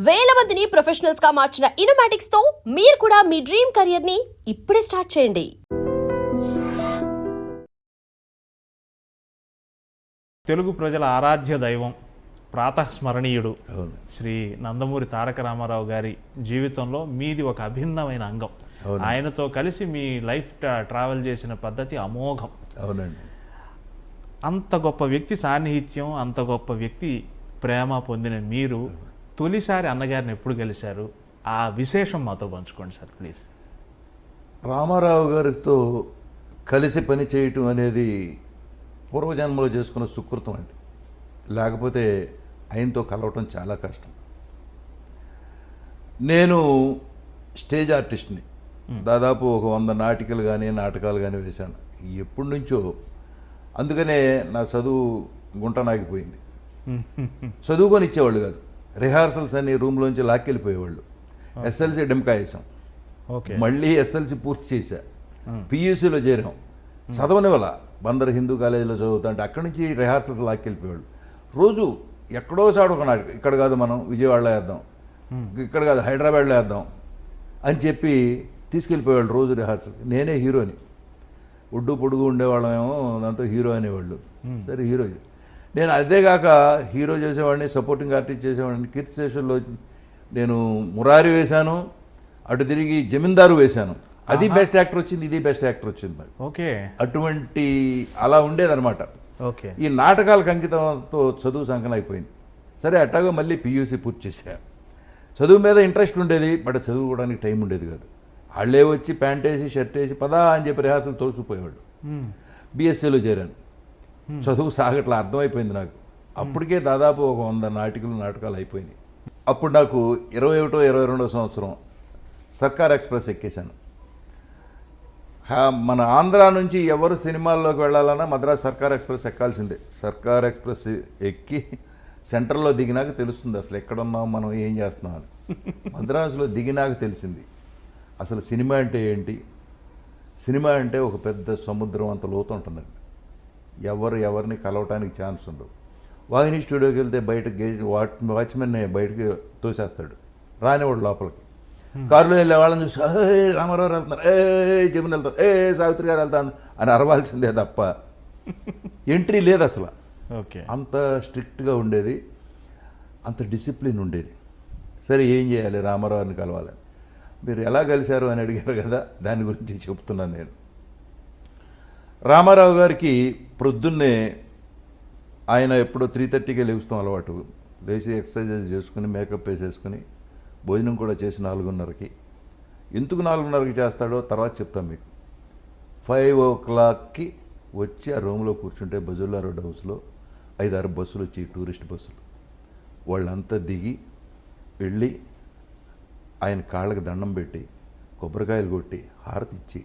వేల మందిని ప్రొఫెషనల్స్ గా మార్చిన ఇనోమాటిక్స్ తో మీరు కూడా మీ డ్రీమ్ కెరియర్ ని ఇప్పుడే స్టార్ట్ చేయండి. తెలుగు ప్రజల ఆరాధ్య దైవం, ప్రాతస్మరణీయుడు శ్రీ నందమూరి తారక రామారావు గారి జీవితంలో మీది ఒక అభిన్నమైన అంగం. ఆయనతో కలిసి మీ లైఫ్ ట్రావెల్ చేసిన పద్ధతి అమోఘం. అవునండి. అంత గొప్ప వ్యక్తి సాన్నిహిత్యం, అంత గొప్ప వ్యక్తి ప్రేమ పొందిన మీరు తొలిసారి అన్నగారిని ఎప్పుడు కలిశారు? ఆ విశేషం మాతో పంచుకోండి సార్ ప్లీజ్. రామారావు గారితో కలిసి పని చేయటం అనేది పూర్వజన్మలో చేసుకున్న సుకృతం అండి. లేకపోతే ఆయనతో కలవటం చాలా కష్టం. నేను స్టేజ్ ఆర్టిస్ట్ని. దాదాపు ఒక 100 నాటికలు కానీ నాటకాలు కానీ వేశాను ఎప్పటి నుంచో. అందుకనే నా చదువు గుంటనాగిపోయింది. చదువుకొని ఇచ్చేవాళ్ళు కాదు. రిహార్సల్స్ అన్ని రూమ్లోంచి లాక్కెళ్ళిపోయేవాళ్ళు. ఎస్ఎల్సి డెంకా వేసాం, మళ్ళీ ఎస్ఎల్సి పూర్తి చేశా, పియూసీలో చేరాం. చదవని వల్ల బందర్ హిందూ కాలేజీలో చదువుతా అంటే అక్కడి నుంచి రిహార్సల్స్ లాక్కెళ్ళిపోయేవాళ్ళు. రోజు ఎక్కడో సాడు ఒక నాటకం, ఇక్కడ కాదు మనం విజయవాడలో వేద్దాం, ఇక్కడ కాదు హైదరాబాద్లో వేద్దాం అని చెప్పి తీసుకెళ్ళిపోయేవాళ్ళు రోజు రిహార్సల్. నేనే హీరోని. ఒడ్డు పొడుగు ఉండేవాళ్ళమేమో, దాంతో హీరో అనేవాళ్ళు. సరే హీరో. నేను అదేగాక హీరో చేసేవాడిని, సపోర్టింగ్ ఆర్టిస్ట్ చేసేవాడిని. కీర్తి స్టేషన్లో నేను మురారి వేశాను, అటు తిరిగి జమీందారు వేశాను. అది బెస్ట్ యాక్టర్ వచ్చింది, ఇది బెస్ట్ యాక్టర్ వచ్చింది నాకు. ఓకే, అటువంటి అలా ఉండేదన్నమాట. ఓకే. ఈ నాటకాలకు అంకితంతో చదువు సంకలం అయిపోయింది. సరే అట్టాగా మళ్ళీ పియూసీ పూర్తి చేశా. చదువు మీద ఇంట్రెస్ట్ ఉండేది, బట్ చదువుకోవడానికి టైం ఉండేది కాదు. వాళ్ళే వచ్చి ప్యాంట్ వేసి షర్ట్ వేసి పదా అని చెప్పి రిహార్సల్ తోసిపోయేవాడు. బీఎస్సీలో చేరాను. చదువు సాగట్లా అర్థమైపోయింది నాకు. అప్పటికే దాదాపు ఒక 100 నాటకాలు అయిపోయినాయి. అప్పుడు నాకు 21, 22 సంవత్సరం సర్కార్ ఎక్స్ప్రెస్ ఎక్కేశాను. మన ఆంధ్ర నుంచి ఎవరు సినిమాల్లోకి వెళ్ళాలన్నా మద్రాసు సర్కార్ ఎక్స్ప్రెస్ ఎక్కాల్సిందే. సర్కార్ ఎక్స్ప్రెస్ ఎక్కి సెంటర్లో దిగినాక తెలుస్తుంది అసలు ఎక్కడున్నాం, మనం ఏం చేస్తున్నాం అని. మద్రాసులో దిగినాక తెలిసింది అసలు సినిమా అంటే ఏంటి. సినిమా అంటే ఒక పెద్ద సముద్రం అంత లోతు ఉంటుందండి. ఎవరిని కలవటానికి ఛాన్స్ ఉండవు. వాహిని స్టూడియోకి వెళ్తే బయట వాచ్మెన్ బయటకి తోసేస్తాడు, రానివాడు లోపలికి. కారులో వెళ్ళే వాళ్ళని చూసి రామారావు వెళ్తున్నారు, జమున వెళ్తారు, సావిత్రి గారు వెళ్తాను అని అరవాల్సిందే తప్ప ఎంట్రీ లేదు అసలు. ఓకే, అంత స్ట్రిక్ట్గా ఉండేది, అంత డిసిప్లిన్ ఉండేది. సరే ఏం చేయాలి, రామారావుని కలవాలి. మీరు ఎలా కలిశారు అని అడిగారు కదా, దాని గురించి చెప్తున్నాను నేను. రామారావు గారికి ప్రొద్దున్నే ఆయన ఎప్పుడో 3:30కే లేస్తాం అలవాటు. లేచి ఎక్సర్సైజ్ చేసుకుని మేకప్ వేసేసుకుని భోజనం కూడా చేసి 4:30కి. ఎందుకు 4:30కి చేస్తాడో తర్వాత చెప్తాం మీకు. 5 o'clockకి వచ్చి ఆ రూమ్లో కూర్చుంటే బజుల్లా రోడ్ హౌస్లో 5-6 బస్సులు వచ్చి, టూరిస్ట్ బస్సులు. వాళ్ళంతా దిగి వెళ్ళి ఆయన కాళ్ళకి దండం పెట్టి కొబ్బరికాయలు కొట్టి హారతి ఇచ్చి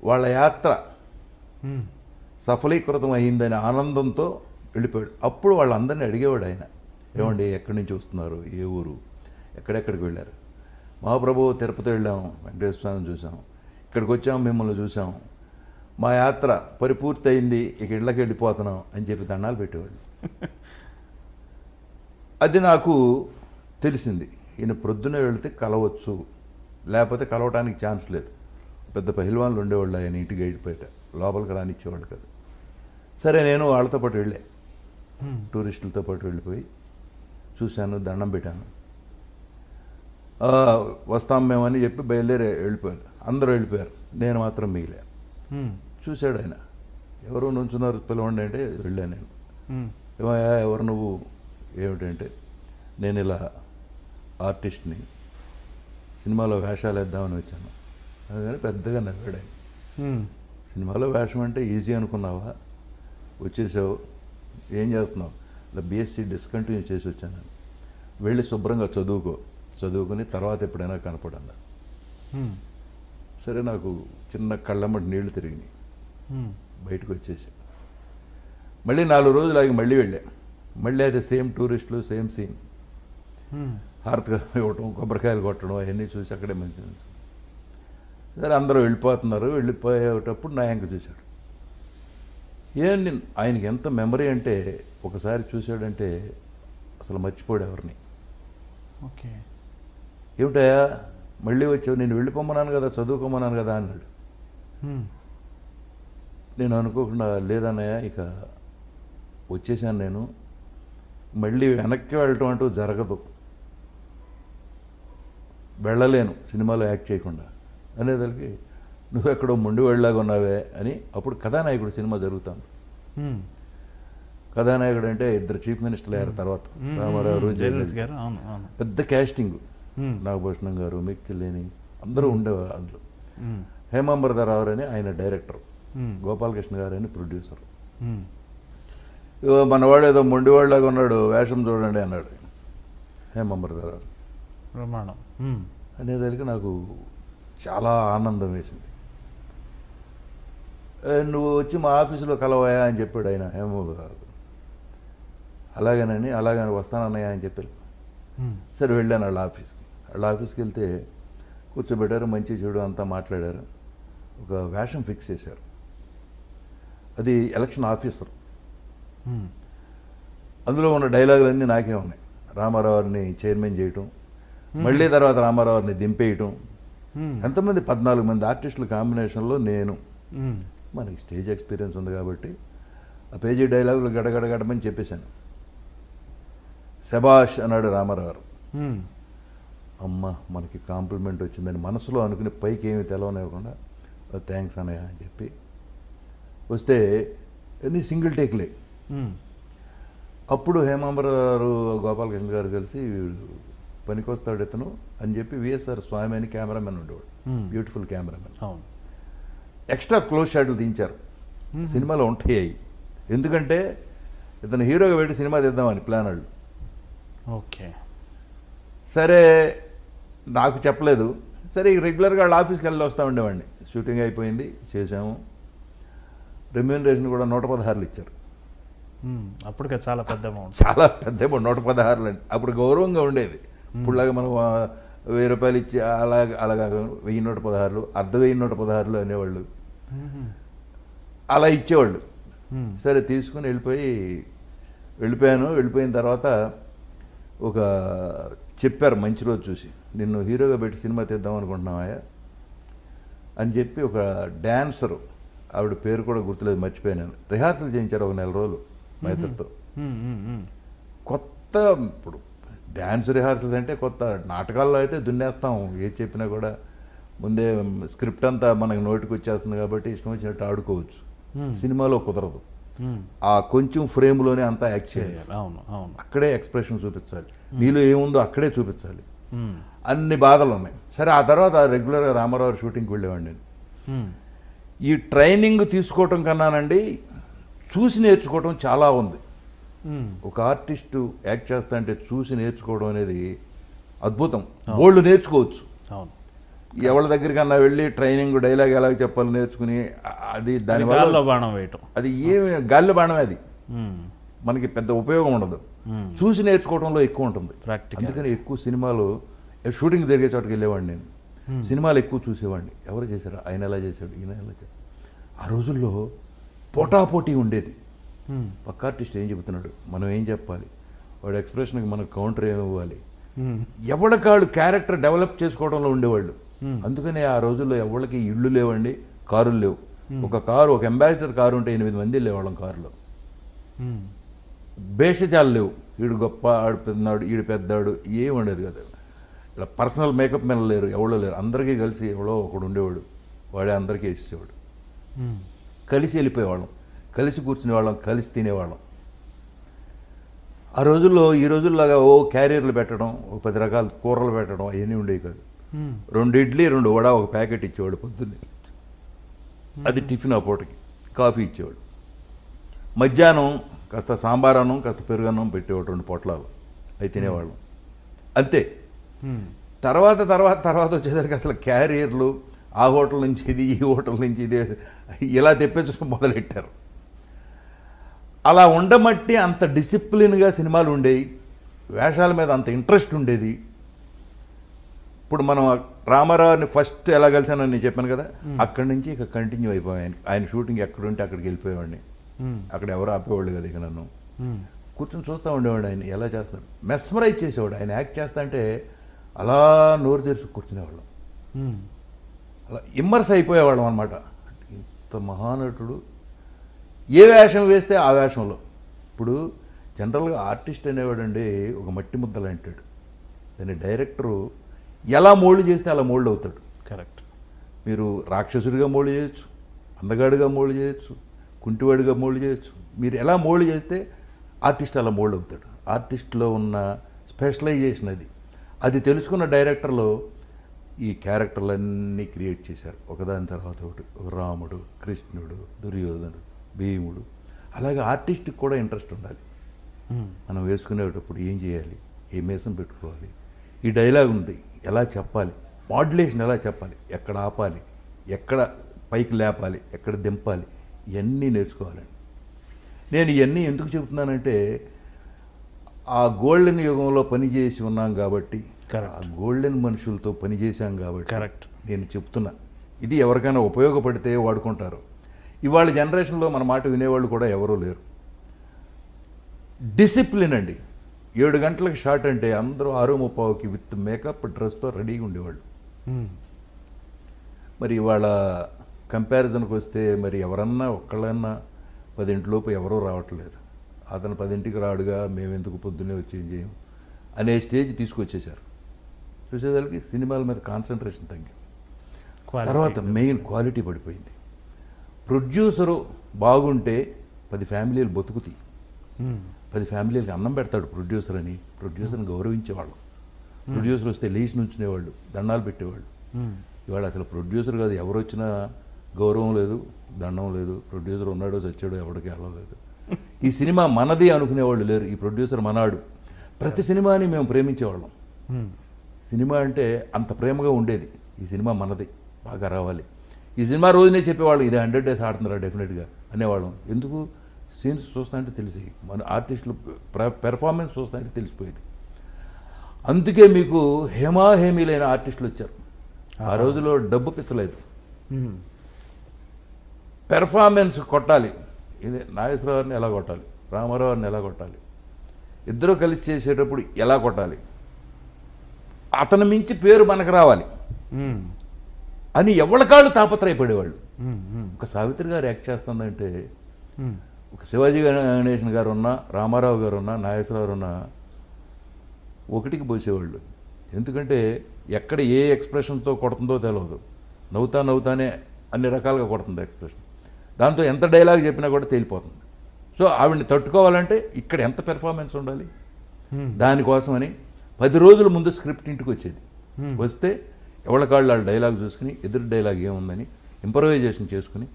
వాళ్ళ యాత్ర సఫలీకృతం అయిందని ఆనందంతో వెళ్ళిపోయాడు. అప్పుడు వాళ్ళందరినీ అడిగేవాడు ఆయన, ఏమండి ఎక్కడి నుంచి వస్తున్నారు, ఏ ఊరు, ఎక్కడెక్కడికి వెళ్ళారు. మహాప్రభు తిరుపతి వెళ్ళాము, వెంకటేశ్వర స్వామిని చూసాం, ఇక్కడికి వచ్చాము, మిమ్మల్ని చూసాం, మా యాత్ర పరిపూర్తి అయింది, ఇక ఇళ్ళకి వెళ్ళిపోతున్నాం అని చెప్పి దండాలు పెట్టేవాళ్ళు. అది నాకు తెలిసింది, ఈయన ప్రొద్దున వెళితే కలవచ్చు, లేకపోతే కలవటానికి ఛాన్స్ లేదు. పెద్ద పహిల్వాన్లు ఉండేవాళ్ళు ఆయన ఇంటికి గైడ్పేట, లోపలికి రానిచ్చేవాళ్ళు కదా. సరే నేను వాళ్ళతో పాటు వెళ్ళా, టూరిస్టులతో పాటు వెళ్ళిపోయి చూశాను, దండం పెట్టాను. వస్తాం మేమని చెప్పి బయలుదేరి వెళ్ళిపోయారు. అందరూ వెళ్ళిపోయారు, నేను మాత్రం మిగిలా. చూశాడు ఆయన, ఎవరు నుంచున్నారు పిలవండి అంటే వెళ్ళాను నేను. ఏమయ్యా ఎవరు నువ్వు, ఏమిటంటే నేను ఇలా ఆర్టిస్ట్ని, సినిమాలో వేషాలు వేద్దామని వచ్చాను. అందుకని పెద్దగా నవ్వాడు ఆయన. సినిమాలో వేషం అంటే ఈజీ అనుకున్నావా, వచ్చేసావు, ఏం చేస్తున్నావు, ఇలా బీఎస్సీ డిస్కంటిన్యూ చేసి వచ్చాను. వెళ్ళి శుభ్రంగా చదువుకుని తర్వాత ఎప్పుడైనా కనపడన్నా. సరే నాకు చిన్న కళ్ళమ్మటి నీళ్లు తిరిగినాయి, బయటకు వచ్చేసి మళ్ళీ 4 రోజులు ఆగి మళ్ళీ వెళ్ళా. మళ్ళీ అయితే సేమ్ టూరిస్టులు, సేమ్ సీన్, హారతిగా ఇవ్వటం, కొబ్బరికాయలు కొట్టడం అవన్నీ చూసి అక్కడే మంచి. సరే అందరూ వెళ్ళిపోతున్నారు. వెళ్ళిపోయేటప్పుడు నా యాంక చూశాడు. ఏంటి ఆయనకి ఎంత మెమరీ అంటే, ఒకసారి చూశాడంటే అసలు మర్చిపోడు ఎవరిని. ఓకే. ఏమిటయా మళ్ళీ వచ్చావు, నేను వెళ్ళిపోమన్నాను కదా, చదువుకోమన్నాను కదా అన్నాడు. నేను అనుకోకుండా లేదన్నయ్య ఇక వచ్చేసాను, నేను మళ్ళీ వెనక్కి వెళ్ళటం అంటూ జరగదు, వెళ్ళలేను సినిమాలో యాక్ట్ చేయకుండా అనేదానికి నువ్వు ఎక్కడో మొండి వెళ్ళలాగా ఉన్నావే అని. అప్పుడు కథానాయకుడు సినిమా జరుగుతుంది. కథానాయకుడు అంటే ఇద్దరు చీఫ్ మినిస్టర్లు అయ్యారు తర్వాత, రామారావు జయలలిత గారు. అవును అవును. పెద్ద క్యాస్టింగ్, నాగభూషణం గారు, మిక్కిలేని అందరూ ఉండేవారు అందులో. హేమాంబరధరరావు అని ఆయన డైరెక్టర్, గోపాలకృష్ణ గారు అని ప్రొడ్యూసర్. మనవాడు ఏదో మొండివాళ్ళలాగా ఉన్నాడు, వేషం చూడండి అన్నాడు హేమాంబరధరరావు. ప్రమాణం అనేదానికి నాకు చాలా ఆనందం వేసింది. నువ్వు వచ్చి మా ఆఫీసులో కలవాయా అని చెప్పాడు ఆయన హేమాంబరధరరావు. అలాగేనని అలాగని వస్తానన్నయ్య అని చెప్పారు. సరే వెళ్ళాను వాళ్ళ ఆఫీస్కి వెళ్తే కూర్చోబెట్టారు, మంచి చెడు అంతా మాట్లాడారు. ఒక వేషం ఫిక్స్ చేశారు, అది ఎలక్షన్ ఆఫీసర్. అందులో ఉన్న డైలాగులన్నీ నాకే ఉన్నాయి. రామారావుని చైర్మన్ చేయటం, మళ్ళీ తర్వాత రామారావుని దింపేయటం, ఎంతమంది 14 మంది ఆర్టిస్టుల కాంబినేషన్లో నేను. మనకి స్టేజ్ ఎక్స్పీరియన్స్ ఉంది కాబట్టి ఆ పేజీ డైలాగులు గడగడగడమని చెప్పేశాను. శబాష్ అన్నాడు రామారావు. అమ్మ మనకి కాంప్లిమెంట్ వచ్చిందని మనసులో అనుకుని పైకి ఏమి తెలవనివ్వకుండా థ్యాంక్స్ అన్నయ్య అని చెప్పి వస్తే అన్ని సింగిల్ టేక్లే. అప్పుడు హేమాంబరరావు గోపాలకృష్ణ గారు కలిసి పనికొస్తాడు ఇతను అని చెప్పి విఎస్ఆర్ స్వామి అని కెమెరామెన్ ఉండేవాడు, బ్యూటిఫుల్ కెమెరామెన్. ఎక్స్ట్రా క్లోజ్ షాట్లు తీయించారు, సినిమాలో ఉంటాయి. ఎందుకంటే ఇతను హీరోగా పెట్టి సినిమా తీద్దామని ప్లాన్ వాళ్ళు. ఓకే. సరే నాకు చెప్పలేదు. సరే రెగ్యులర్గా వాళ్ళ ఆఫీస్కి వెళ్ళి వస్తూ ఉండేవాడిని. షూటింగ్ అయిపోయింది, చేసాము. రెమ్యూనరేషన్ కూడా 116 ఇచ్చారు. అప్పటికే చాలా పెద్ద అమౌంట్, చాలా పెద్ద అమౌంట్ 116 అండి. అప్పుడు గౌరవంగా ఉండేది. ఇప్పుడులాగా మనం 1000 రూపాయలు ఇచ్చి అలాగా 1116, 1116 అనేవాళ్ళు, అలా ఇచ్చేవాళ్ళు. సరే తీసుకుని వెళ్ళిపోయాను. వెళ్ళిపోయిన తర్వాత ఒక చెప్పారు మంచి రోజు చూసి, నిన్ను హీరోగా పెట్టి సినిమా తీద్దాం అనుకుంటున్నావా అని చెప్పి ఒక డ్యాన్సరు, ఆవిడ పేరు కూడా గుర్తులేదు, మర్చిపోయాను. రిహార్సల్ చేయించారు ఒక 4 రోజులు మా ఇద్దరితో. కొత్త ఇప్పుడు డ్యాన్స్ రిహార్సల్స్ అంటే కొత్త. నాటకాల్లో అయితే దున్నేస్తాం, ఏది చెప్పినా కూడా ముందే స్క్రిప్ట్ అంతా మనకి నోటికి వచ్చేస్తుంది కాబట్టి ఇష్టం వచ్చినట్టు ఆడుకోవచ్చు. సినిమాలో కుదరదు. ఆ కొంచెం ఫ్రేమ్లోనే అంతా యాక్ట్ చేయాలి. అవును అవును. అక్కడే ఎక్స్ప్రెషన్ చూపించాలి, నీలో ఏముందో అక్కడే చూపించాలి. అన్ని బాధలు ఉన్నాయి. సరే ఆ తర్వాత రెగ్యులర్గా రామారావు షూటింగ్కి వెళ్ళేవాడిని నేను. ఈ ట్రైనింగ్ తీసుకోవటం కన్నానండి చూసి నేర్చుకోవటం చాలా ఉంది. ఒక ఆర్టిస్టు యాక్ట్ చేస్తా అంటే చూసి నేర్చుకోవడం అనేది అద్భుతం. వాళ్ళు నేర్చుకోవచ్చు. అవును. ఎవరి దగ్గరికన్నా వెళ్ళి ట్రైనింగ్ డైలాగ్ ఎలా చెప్పాలో నేర్చుకుని అది దానివల్ల బాణం వేయటం, అది ఏమి గాలి బాణమే, అది మనకి పెద్ద ఉపయోగం ఉండదు. చూసి నేర్చుకోవడంలో ఎక్కువ ఉంటుంది. అందుకని ఎక్కువ సినిమాలు షూటింగ్ జరిగే చోటుకి వెళ్ళేవాడిని నేను. సినిమాలు ఎక్కువ చూసేవాడిని. ఎవరు చేశారు, ఆయన ఎలా చేశాడు, ఈయన ఎలా చేశాడు. ఆ రోజుల్లో పోటాపోటీ ఉండేది. పక్క ఆర్టిస్ట్ ఏం చెబుతున్నాడు, మనం ఏం చెప్పాలి, వాడు ఎక్స్ప్రెషన్కి మనకు కౌంటర్ ఏమి ఇవ్వాలి, ఎవరికాడు క్యారెక్టర్ డెవలప్ చేసుకోవడంలో ఉండేవాళ్ళు. అందుకని ఆ రోజుల్లో ఎవరికి ఇళ్ళు లేవండి, కారులు లేవు. ఒక అంబాసిడర్ కారు ఉంటే 8 మంది లేవాళ్ళం కారులో. భేషజాలు లేవు, వీడు గొప్ప, ఆడు పెద్దనాడు, ఈడు పెద్దాడు, ఏమి ఉండేది కదా. ఇలా పర్సనల్ మేకప్ మెన్ లేరు, ఎవడో లేరు. అందరికీ కలిసి ఎవడో ఒకడు ఉండేవాడు, వాడే అందరికీ ఇచ్చేవాడు. కలిసి వెళ్ళిపోయేవాళ్ళం, కలిసి కూర్చునేవాళ్ళం, కలిసి తినేవాళ్ళం. ఆ రోజుల్లో ఈ రోజుల్లాగా క్యారియర్లు పెట్టడం, 10 రకాల కూరలు పెట్టడం అవన్నీ ఉండేవి కాదు. 2 ఇడ్లీ 2 వడ ఒక ప్యాకెట్ ఇచ్చేవాడు పొద్దున్నే. అది టిఫిన్. ఆ పూటకి కాఫీ ఇచ్చేవాడు. మధ్యాహ్నం కాస్త సాంబార్ అన్నం, కాస్త పెరుగన్నం పెట్టేవాడు, 2 పొట్లాలు, అవి తినేవాళ్ళం. అంతే. తర్వాత వచ్చేసరికి అసలు క్యారియర్లు, ఆ హోటల్ నుంచి ఇది, ఈ హోటల్ నుంచి ఇది, ఇలా తెప్పించడం మొదలెట్టారు. అలా ఉండమట్టి అంత డిసిప్లిన్గా సినిమాలు ఉండేవి, వేషాల మీద అంత ఇంట్రెస్ట్ ఉండేది. ఇప్పుడు మనం రామారావుని ఫస్ట్ ఎలా కలిసానని నేను చెప్పాను కదా, అక్కడి నుంచి ఇక కంటిన్యూ అయిపోయాను. ఆయన షూటింగ్ ఎక్కడుంటే అక్కడికి వెళ్ళిపోయేవాడిని. అక్కడ ఎవరు ఆపేవాళ్ళు కదా ఇక నన్ను. కూర్చొని చూస్తూ ఉండేవాడు ఆయన ఎలా చేస్తాడు, మెస్మరైజ్ చేసేవాడు. ఆయన యాక్ట్ చేస్తా అంటే అలా నోరు తెరిచి కూర్చునేవాళ్ళం, అలా ఇమ్మర్స్ అయిపోయేవాళ్ళం అనమాట. ఇంత మహానటుడు ఏ వేషం వేస్తే ఆ వేషంలో. ఇప్పుడు జనరల్గా ఆర్టిస్ట్ అనేవాడండి ఒక మట్టి ముద్దలు అంటాడు, దాన్ని డైరెక్టరు ఎలా మోల్డ్ చేస్తే అలా మోల్డ్ అవుతాడు. కరెక్ట్. మీరు రాక్షసుడిగా మోల్డ్ చేయొచ్చు, అందగాడిగా మోల్డ్ చేయొచ్చు, కుంటివాడిగా మోల్డ్ చేయొచ్చు. మీరు ఎలా మోల్డ్ చేస్తే ఆర్టిస్ట్ అలా మోల్డ్ అవుతాడు. ఆర్టిస్ట్లో ఉన్న స్పెషలైజేషన్ అది తెలుసుకున్న డైరెక్టర్లు ఈ క్యారెక్టర్లన్నీ క్రియేట్ చేశారు ఒకదాని తర్వాత ఒకటి. ఒక రాముడు, కృష్ణుడు, దుర్యోధనుడు, భీముడు. అలాగే ఆర్టిస్ట్కి కూడా ఇంట్రెస్ట్ ఉండాలి. మనం వేసుకునేటప్పుడు ఏం చేయాలి, ఏ మేసం పెట్టుకోవాలి, ఈ డైలాగ్ ఉంది ఎలా చెప్పాలి, మాడ్యులేషన్ ఎలా చెప్పాలి, ఎక్కడ ఆపాలి, ఎక్కడ పైకి లేపాలి, ఎక్కడ దింపాలి, ఇవన్నీ నేర్చుకోవాలండి. నేను ఇవన్నీ ఎందుకు చెబుతున్నానంటే ఆ గోల్డెన్ యుగంలో పనిచేసి ఉన్నాం కాబట్టి, ఆ గోల్డెన్ మనుషులతో పనిచేశాం కాబట్టి కరెక్ట్ నేను చెప్తున్నా. ఇది ఎవరికైనా ఉపయోగపడితే వాడుకుంటారు. ఇవాళ జనరేషన్లో మన మాట వినేవాళ్ళు కూడా ఎవరూ లేరు. డిసిప్లిన్ అండి. 7 గంటలకు షాట్ అంటే అందరూ 6:30కి విత్ మేకప్ డ్రెస్తో రెడీగా ఉండేవాళ్ళు. మరి ఇవాళ కంపారిజన్కి వస్తే మరి ఎవరన్నా ఒక్కళ్ళన్నా 10 ఎవరూ రావట్లేదు. అతను 10కి రాడుగా మేము ఎందుకు పొద్దున్నే వచ్చి ఏం చేయం అనే స్టేజ్ తీసుకొచ్చేశారు. చూసేదానికి సినిమాల మీద కాన్సన్ట్రేషన్ తగ్గింది. తర్వాత మెయిన్ క్వాలిటీ పడిపోయింది. ప్రొడ్యూసరు బాగుంటే 10 ఫ్యామిలీలు బతుకుతాయి. 10 ఫ్యామిలీలకి అన్నం పెడతాడు ప్రొడ్యూసర్ అని. ప్రొడ్యూసర్ని గౌరవించేవాళ్ళు. ప్రొడ్యూసర్ వస్తే లేచి నుంచునేవాళ్ళు, దండాలు పెట్టేవాళ్ళు. ఇవాళ అసలు ప్రొడ్యూసర్ కాదు, ఎవరు వచ్చినా గౌరవం లేదు, దండం లేదు. ప్రొడ్యూసర్ ఉన్నాడో చచ్చాడో ఎవరికి అలవలేదు. ఈ సినిమా మనది అనుకునేవాళ్ళు లేరు. ఈ ప్రొడ్యూసర్ మనాడు. ప్రతి సినిమాని మేము ప్రేమించేవాళ్ళం. సినిమా అంటే అంత ప్రేమగా ఉండేది. ఈ సినిమా మనది, బాగా రావాలి. ఈ సినిమా రోజునే చెప్పేవాళ్ళు ఇది 100 days ఆడుతున్నారా డెఫినెట్గా అనేవాళ్ళం. ఎందుకు? సీన్స్ చూస్తా అంటే తెలిసి, మన ఆర్టిస్టులు పెర్ఫార్మెన్స్ చూస్తా అంటే తెలిసిపోయేది. అందుకే మీకు హేమాహేమీలైన ఆర్టిస్టులు వచ్చారు. ఆ రోజులో డబ్బు పిచ్చలేదు, పెర్ఫార్మెన్స్ కొట్టాలి. ఇది నాగేశ్వరరావుని ఎలా కొట్టాలి, రామారావుని ఎలా కొట్టాలి, ఇద్దరు కలిసి చేసేటప్పుడు ఎలా కొట్టాలి, అతను మించి పేరు మనకు రావాలి అని ఎవరికాళ్ళు తాపత్రయపడేవాళ్ళు. ఒక సావిత్రి గారు యాక్ట్ చేస్తుందంటే, ఒక శివాజీ గణేషన్ గారు ఉన్నా, రామారావు గారు ఉన్నా, నాగేశ్వరరావు ఉన్నా ఒకటికి పోసేవాళ్ళు. ఎందుకంటే ఎక్కడ ఏ ఎక్స్ప్రెషన్తో కొడుతుందో తెలియదు. నవ్వుతానే అన్ని రకాలుగా కొడుతుంది ఎక్స్ప్రెషన్. దాంతో ఎంత డైలాగ్ చెప్పినా కూడా తేలిపోతుంది. సో ఆవిడని తట్టుకోవాలంటే ఇక్కడ ఎంత పెర్ఫార్మెన్స్ ఉండాలి. దానికోసమని 10 రోజుల ముందు స్క్రిప్ట్ ఇంటికి వచ్చేది. వస్తే ఎవరికాళ్ళు వాళ్ళు డైలాగ్ చూసుకుని ఎదురు డైలాగ్ ఏముందని ఇంప్రవైజేషన్ చేసుకుని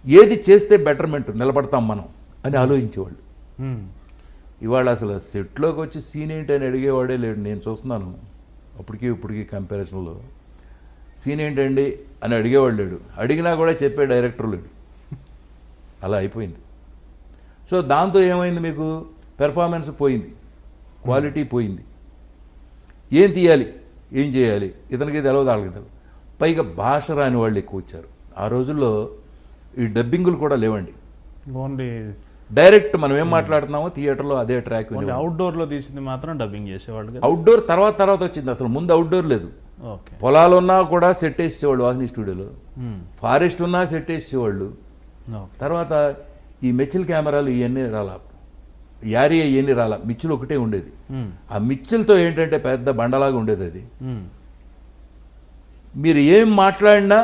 ఏది చేస్తే బెటర్మెంట్ నిలబడతాం మనం అని ఆలోచించేవాళ్ళు. ఇవాళ అసలు సెట్లోకి వచ్చి సీన్ ఏంటి అని అడిగేవాడే లేడు. నేను చూస్తున్నాను ఇప్పటికీ కంపారిజన్లో సీన్ ఏంటండి అని అడిగేవాడు లేడు. అడిగినా కూడా చెప్పే డైరెక్టర్ లేడు. అలా అయిపోయింది. సో దాంతో ఏమైంది, మీకు పెర్ఫార్మెన్స్ పోయింది, క్వాలిటీ పోయింది. ఏం తీయాలి, ఏం చేయాలి, ఇతనికి తెలవదు, వాళ్ళకి తెలవదు. పైగా భాష రాని వాళ్ళు ఎక్కువ వచ్చారు. ఆ రోజుల్లో ఈ డబ్బింగులు కూడా లేవండి. ఓన్లీ డైరెక్ట్ మనం ఏం మాట్లాడుతున్నామో థియేటర్లో అదే ట్రాక్. అవుట్డోర్లో తీసింది మాత్రం డబ్బింగ్ చేసేవాళ్ళు. అవుట్డోర్ తర్వాత వచ్చింది. అసలు ముందు అవుట్డోర్ లేదు. ఓకే. పొలాలు ఉన్నా కూడా సెట్ వేసేవాళ్ళు వాహిని స్టూడియోలో. ఫారెస్ట్ ఉన్నా సెట్ వేసేవాళ్ళు. తర్వాత ఈ మెచ్చిల్ కెమెరాలు ఇవన్నీ రాలా, యారీ ఇవన్నీ రాలా, మిచ్చిల్ ఒకటే ఉండేది. ఆ మిచ్చిల్తో ఏంటంటే పెద్ద బండలాగా ఉండేది అది. మీరు ఏం మాట్లాడినా